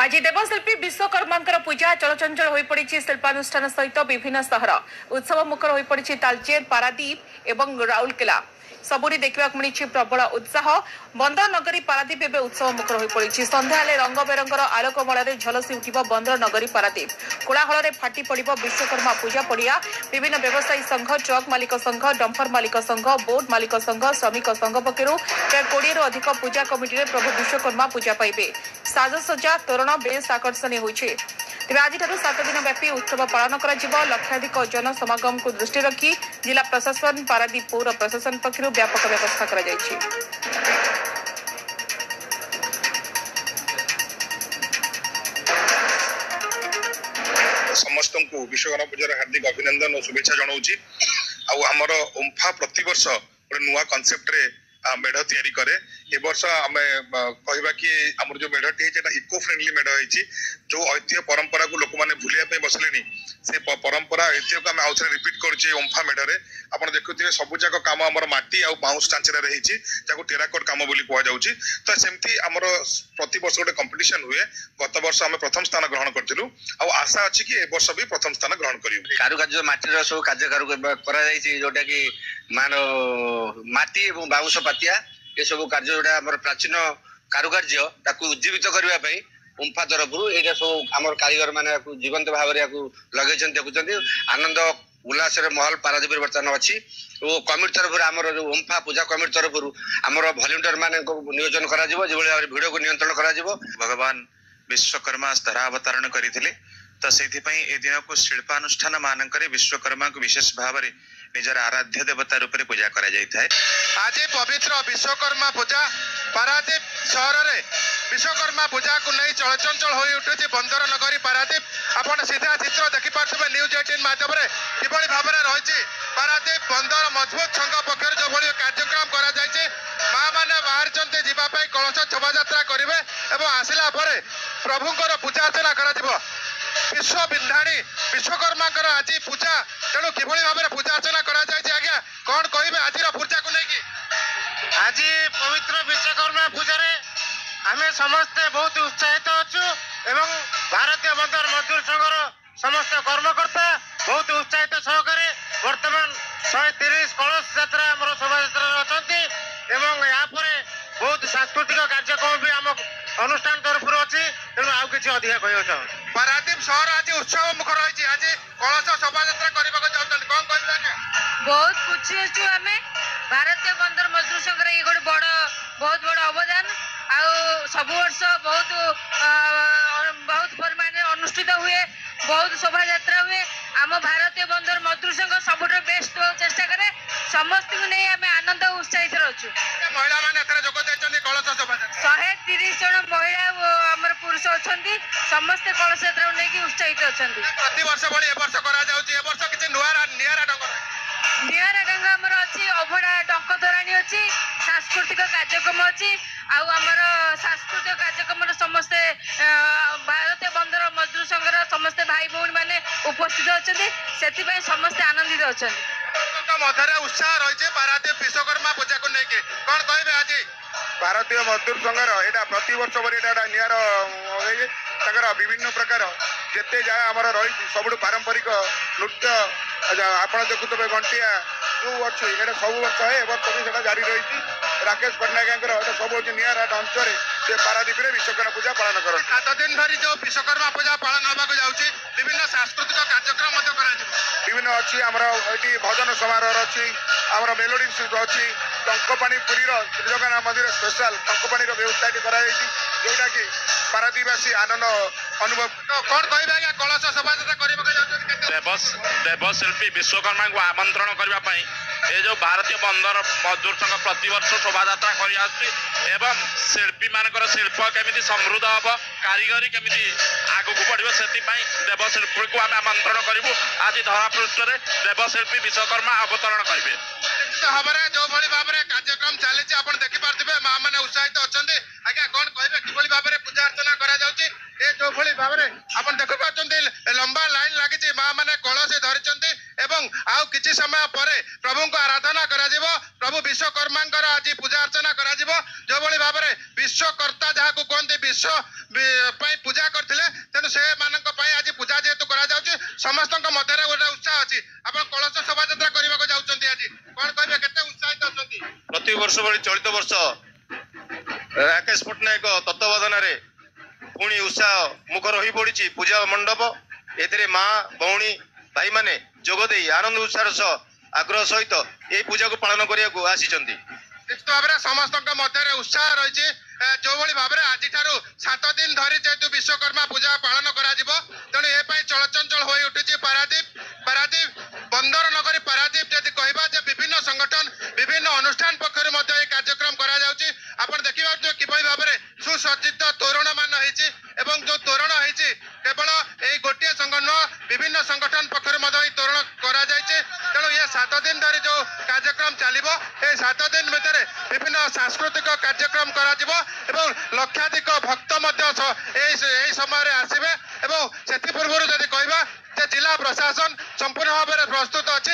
आज देवशिल्पी विश्वकर्मा पूजा चलचंचल हो पड़ी शिल्पानुष्ठान सहित विभिन्न सहर उत्सव मुखर हो पड़ी तालचेर पारादीप और राउरकेला सबुरी देखा मिली प्रबल उत्साह बंदर नगरी पारादीप एवं उत्सव मुखर हो पड़ी संध्या रंग बेरंगर आलोकमाल झलसी उठ बंदर नगरी पारादीप कोलाहल फाटी पड़ विश्वकर्मा पूजा पड़िया विभिन्न व्यवसायी संघ ट्रक मालिक संघ डंफर मालिक संघ बोट मालिक संघ श्रमिक संघ पक्षर 20 रु अधिक पूजा कमिटी प्रभु विश्वकर्मा पूजा पाइबे साजसज्जा तोरण बेस आकर्षणीय होइछे। तेज आज 7 दिन व्यापी उत्सव पालन कर लक्षाधिक जन समागम को दृष्टि रखी जिला प्रशासन पारादीप पौर प्रशासन पक्षर व्यापक व्यवस्था कर समस्त को विश्वकर्मा पूजार हार्दिक अभिनंदन और शुभेच्छा जनाऊँगी। आमर ओम्फा प्रतिवर्ष गोटे नुआ कनसेप्ट रे मेढ़ तैयारी करे ए वर्ष आम कहवा कि आम जो मेढ़टी है इको फ्रेंडली मेढ़ है जो ऐतिह्य परंपरा को लोक मैंने भूलिया बसले से परंपरा ऐतिह्य को आम आउ रिपीट करुचे ओम्फा मेढ़े आप देखुए सबूक कम आम माटी आ बाउंस ढांचार रही टेराकोट कम बोली कहुच्छी तो सेमती आमर प्रति वर्ष गोटे कंपटीशन हुए गत वर्ष आम प्रथम स्थान ग्रहण करूँ आशा अच्छी कि ए वर्ष भी प्रथम स्थान ग्रहण करूँ। कारुकार्य माटीर सब कार्य जोटा कि मान माटी और बाउंस पातिया ये सब कार्य जोटा आम प्राचीन कारुकार्य उज्जीवित करने उम्फा तरफ ये सब आम कारीगर मैंने जीवंत भाव लगे देखुं आनंद उल्लास महल पारादीप बर्तमान अच्छी कमिटी तरफ आम उम्फा पूजा कमिटी तरफ आम भलेंटियर मान नियोजन कर भिड़ को नियंत्रण कर भगवान विश्वकर्मा स्तरावतरण करते तो से दिन को शिल्पानुष्ठान मानक विश्वकर्मा को विशेष भाव में निजर आराध्य देवता रूप में पूजा करा जाए। आज पवित्र विश्वकर्मा पूजा पारादीप सहर में विश्वकर्मा पूजा को नहीं चलचंचल हो उठुची बंदर नगरी पारादीप आपण सीधा चित्र देखिपे न्यूज 18 माध्यम किभली भाव में रही पारादीप बंदर मजबूत संघ पक्ष जो कार्यक्रम कर माँ मैंने बाहर जावाई कलश शोभा करेंगे और आसला प्रभुंर पूजा अर्चना कर विश्व विंधाणी विश्वकर्मा आज पूजा तेणु किभली भाव में पूजा अर्चना करा आज्ञा कौन कहे आज पूजा को लेकिन आज पवित्र विश्वकर्मा पूजा आम समस्ते बहुत उत्साहित अच्छु एवं भारतीय बंदर मजदूर संघर समस्त कर्मकर्ता बहुत उत्साहित सहकारे वर्तमान 130 कलश यात्रा आम शोभा यात्रा अच्छा एवं यापर बहुत सांस्कृतिक कार्यक्रम भी आम अनुष्ठान तरफ अच्छी तेणु आउ कि अधिक कह पारादीप सहर आज उत्सव मुखर रही आज कलश शोभा यात्रा करने कौन कह बहुत खुशी अच्छु आम भारतीय बंदर मजदूर संघ ये गोटे बहुत बड़ अवदान सब वर्ष बहुत परिमाण अनुष्ठित हुए बहुत शोभा यात्रा हुए आम भारतीय बंदर मजदूर संघ सब बेस्ट चेष्टा करे समस्त को नहीं आम आनंद उत्साहित अच्छु। महिला मैंने 130 जन महिला आमर पुरुष अच्छा समस्ते कलश यात्रा नहीं उत्साहित अच्छा प्रति वर्ष वर्ष निरा ढंग आमर अच्छी अभड़ा टंक धराणी अच्छी सांस्कृतिक कार्यक्रम अच्छी आमर सांस्कृतिक कार्यक्रम समस्ते भारतीय बंदर मजदूर संघर समस्ते भाई भौणी मैंने उपस्थित अच्छा से समस्ते आनंदित अच्छा मध्य उत्साह रही पारादीप विश्वकर्मा पूजा को लेकिन कौन कहे आज भारतीय मजदूर संघर यहाँ प्रति वर्ष निर विभिन्न प्रकार जिते जहाँ आम रही सब पारंपरिक नृत्य आप देखुए घंटिया जो अच्छे ये सब वर्ष है वर्ष भी जारी रही राकेश पट्टनायक सब निरा ढंग से पारादीप विश्वकर्मा पूजा पालन कर 7 दिन धरी जो विश्वकर्मा पूजा पालन होगा जाऊँगी विभिन्न सांस्कृतिक कार्यक्रम विभिन्न अच्छी आमर ये भजन समारोह अच्छी आमर मेलोडी अच्छी टंकपाणी पुरी श्री जगन्नाथ मंदिर स्पेशल टंकपाणी व्यवस्था जोटा कि पारादीपवासी आनंद अनुभव कौन कह कलश शोभा देवशिल्पी विश्वकर्मा को आमंत्रण करने ये जो भारतीय बंदर मजदूर संघ प्रतिवर्ष शोभा यात्रा कर शिल्पी मानकर शिल्प केमी समृद्ध हम कारीगरी केमी आग को बढ़ से देवशिल्पी को आम आमंत्रण करूँ आज धरापृष्ठ में देवशिल्पी विश्वकर्मा अवतरण करेंगे भाव में जो भाव में कार्यक्रम चली देखिपे माँ मैंने उत्साहित अच्छा आज्ञा कौन कहे कि भाव में पूजा अर्चना जो भाव में आप देखिए लंबा लाइन लगी माँ मैंने कलश धरी आउ किसी समय पर प्रभु को आराधना करा प्रभु विश्वकर्मा आज पूजा अर्चना करा जो भाव में विश्वकर्ता जहाँ को कहते विश्व पूजा करथिले तेनु से मानक पई आज पूजा जेतु करा जाउची समस्तक मध्य गोटे उत्साह अछि आपण कलश शोभा यात्रा करबा को जाउचंती आज कोन कहबे केते उत्साहित अछंती प्रति वर्ष भली चलित वर्ष राकेश पट्टनायक तत्वावधान रे पुणी उत्साह मुखर होई पड़ी पूजा मंडप एथिरे माँ भौणी भाई माने जोग दे आनंद उत्साह सह आग्रह सहित ए पूजा को पालन करिया को आसीचंती निश्चित भाव समस्त मध्य उत्साह रही जो भाव में आज 7 दिन धरी जेहेतु विश्वकर्मा पूजा पालन करा तेणु ए चलचंचल हो उठी पारादीप बंदर नगरी पारादीप जदि कहबा जे विभिन्न संगठन विभिन्न अनुष्ठान पक्षर कार्यक्रम करा जाउची आपण देखिबा किभली भाव में सुसज्जित तोरण मान होईची एवं जो तोरण होईची केवल ए गोटे संगठन विभिन्न संगठन पक्षर तोरण करा जायचे तेणु ये 7 दिन धरी जो कार्यक्रम चलिबो ए 7 दिन भितर विभिन्न सांस्कृतिक कार्यक्रम करा जिवो एवं लक्षाधिक भक्त समय आसवे से पूर्व जदि कहबा जिला प्रशासन संपूर्ण भाव में प्रस्तुत अच्छे